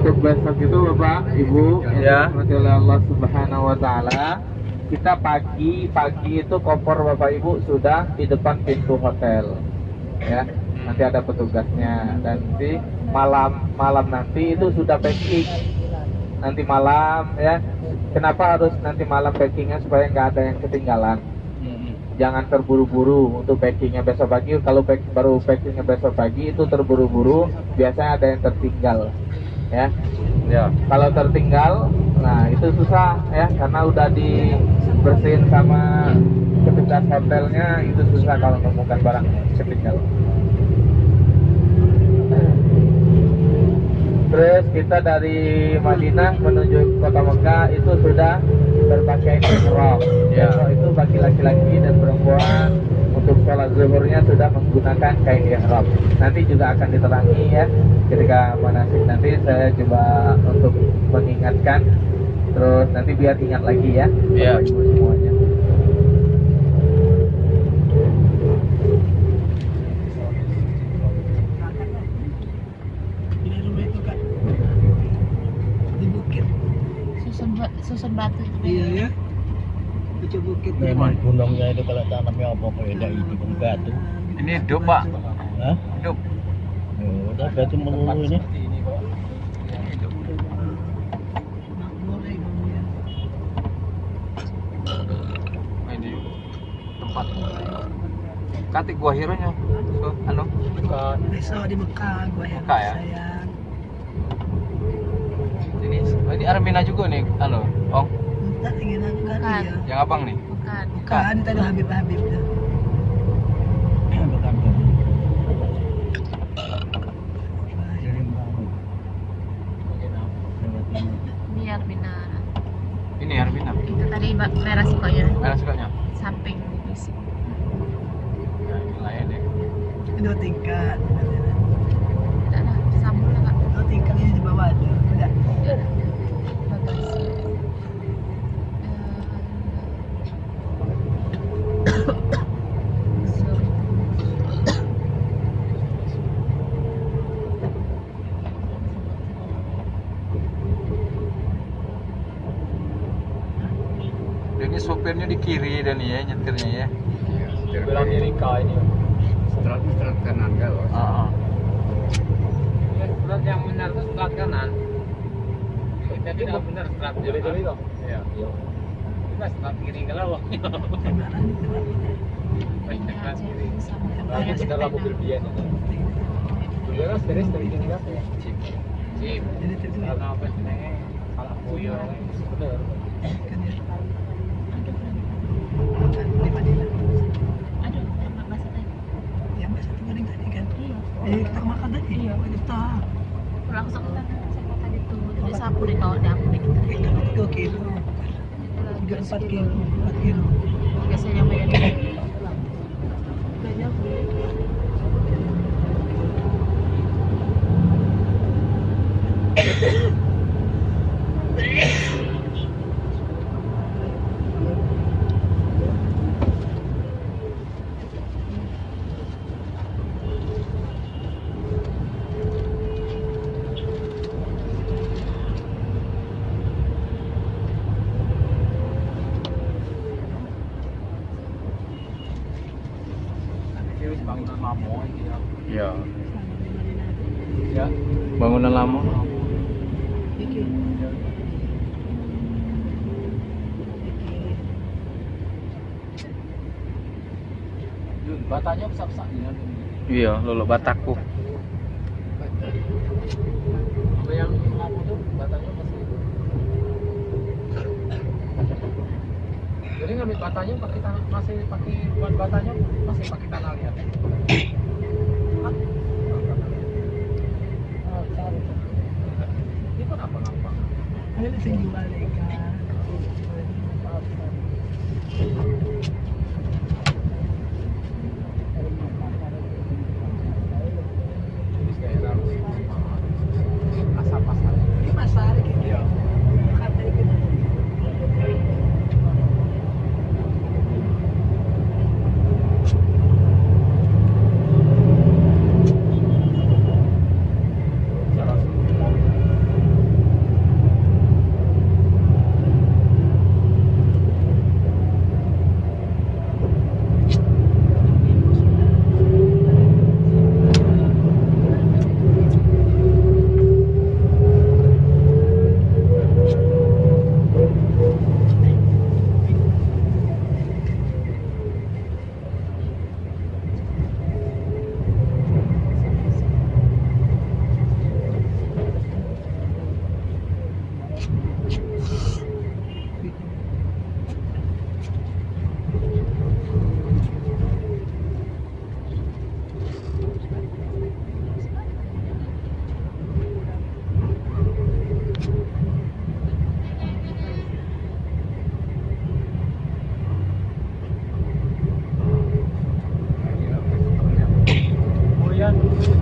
untuk besok itu Bapak, Ibu, yang dirahmati oleh Allah Subhanahu wa taala, kita pagi itu koper Bapak Ibu sudah di depan pintu hotel. Ya. Nanti ada petugasnya dan nanti malam nanti itu sudah packing. Nanti malam ya. Kenapa harus nanti malam packingnya supaya nggak ada yang ketinggalan? Jangan terburu-buru untuk packingnya besok pagi. Kalau baru packingnya besok pagi itu terburu-buru, biasanya ada yang tertinggal, ya. Kalau tertinggal, nah itu susah ya, karena udah dibersihin sama petugas hotelnya, itu susah kalau menemukan barang ketinggal. Terus kita dari Madinah menuju kota Mekah itu sudah berpakaian ihram. Ya. Itu bagi laki-laki dan perempuan untuk sholat zuhurnya sudah menggunakan kain ihram. Nanti juga akan diterangi ya ketika manasik, nanti saya coba untuk mengingatkan. Terus nanti biar ingat lagi ya, Bapak Ibu semuanya. Susun batu. Iya ya. Pucuk bukit. Memang gunungnya itu kalau tanamnya apa kok ada itu batu. Ini hidup Pak. Hah? Hidup. Udah batu melulu ini. Ini tempat Katik gua hironya. So, anu bukan. Besok di Mekah gua ya. Mekah ya? Sayang. Ini Armina juga nih, anu, Ong. Entah ingin aku kan Bukan. ya. Yang abang nih. Bukan. Bukan, itu ada Habib dah. Bukan. Biar benar. Ini Armina. Itu tadi merah sukanya. Mana sukanya? Samping besi. Ya, ini lain deh. Dua tingkat. Tidak ada sambung lah Kak. Dua tingkat ini di bawah ada. Enggak. Tidak ada. Bagasi. Ini sopirnya di kiri dan ya nyetirnya ya. Sebelah Amerika ini. Strat kanan kan? Strat yang benar itu strat kanan. Kita tidak benar strat jadi toh. Iya. Kita strat kiri kalau. Lagi sekarang mobil biasa. Dulu series dari sini kan ya. Sip. Jadi itu Karena apa sebenarnya salah boyo. Benar. kan ya. Makan di Madinah. Aduh, enak banget tadi. Yang biasa tuh goreng tadi kan. Iya. Kita makan tadi. Iya. Kita. Langsung kita saya tadi tuh dari sapu di bawah dapur kita. Kita 3 kilo. 4 kilo. 4 kilo. Biasanya banyak. Banyak. Bangunan lama ini ya. Iya. Ya. Bangunan lama. Batanya besar-besar ini. Iya, lolo Bataku. Apa yang lama tuh batanya masih. Jadi ngambil batanya pakai tanah, masih pakai buat batanya masih pakai tanah liat. Ini kenapa gampang? Ini sing jual kan. Asap-asap. Ini pasar gitu. Iya. Makan tadi kita. Pak.